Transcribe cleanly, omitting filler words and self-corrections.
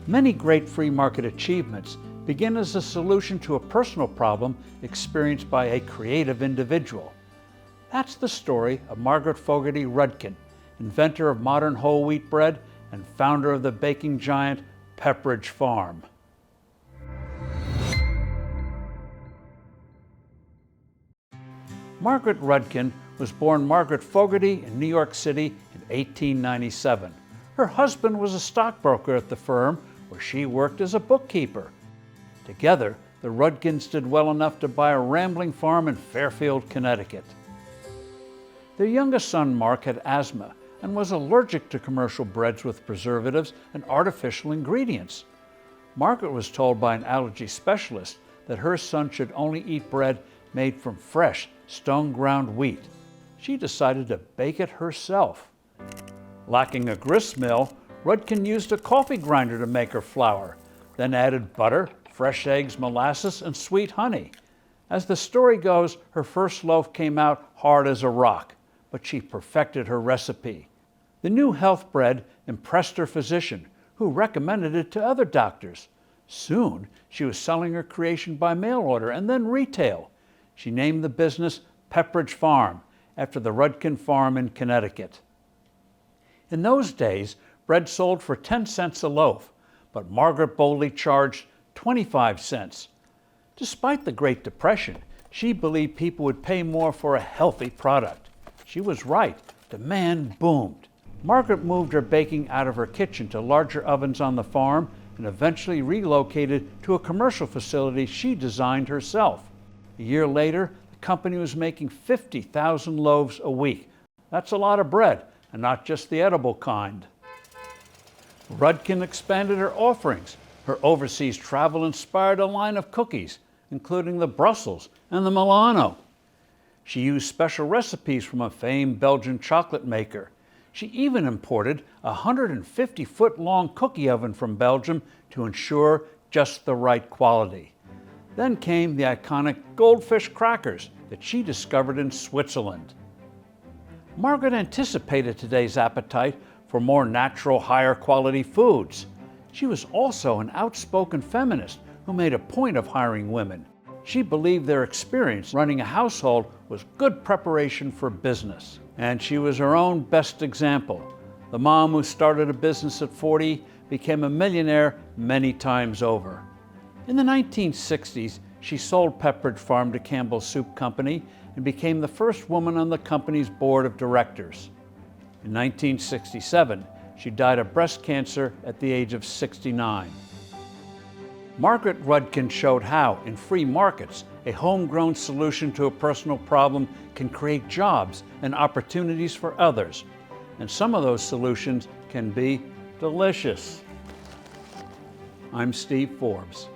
Many great free market achievements begin as a solution to a personal problem experienced by a creative individual. That's the story of Margaret Rudkin, inventor of modern whole wheat bread and founder of the baking giant Pepperidge Farm. Margaret Rudkin was born Margaret Fogarty in New York City in 1897. Her husband was a stockbroker at the firm where she worked as a bookkeeper. Together, the Rudkins did well enough to buy a rambling farm in Fairfield, Connecticut. Their youngest son, Mark, had asthma and was allergic to commercial breads with preservatives and artificial ingredients. Margaret was told by an allergy specialist that her son should only eat bread made from fresh, stone-ground wheat. She decided to bake it herself. Lacking a grist mill, Rudkin used a coffee grinder to make her flour, then added butter, fresh eggs, molasses, and sweet honey. As the story goes, her first loaf came out hard as a rock, but she perfected her recipe. The new health bread impressed her physician, who recommended it to other doctors. Soon, she was selling her creation by mail order and then retail. She named the business Pepperidge Farm, after the Rudkin farm in Connecticut. In those days, bread sold for 10 cents a loaf, but Margaret boldly charged 25 cents. Despite the Great Depression, she believed people would pay more for a healthy product. She was right. Demand boomed. Margaret moved her baking out of her kitchen to larger ovens on the farm and eventually relocated to a commercial facility she designed herself. A year later, the company was making 50,000 loaves a week. That's a lot of bread, and not just the edible kind. Rudkin expanded her offerings. Her overseas travel inspired a line of cookies, including the Brussels and the Milano. She used special recipes from a famed Belgian chocolate maker. She even imported a 150-foot-long cookie oven from Belgium to ensure just the right quality. Then came the iconic goldfish crackers that she discovered in Switzerland. Margaret anticipated today's appetite for more natural, higher quality foods. She was also an outspoken feminist who made a point of hiring women. She believed their experience running a household was good preparation for business. And she was her own best example. The mom who started a business at 40 became a millionaire many times over. In the 1960s, she sold Pepperidge Farm to Campbell's Soup Company and became the first woman on the company's board of directors. In 1967, she died of breast cancer at the age of 69. Margaret Rudkin showed how, in free markets, a homegrown solution to a personal problem can create jobs and opportunities for others. And some of those solutions can be delicious. I'm Steve Forbes.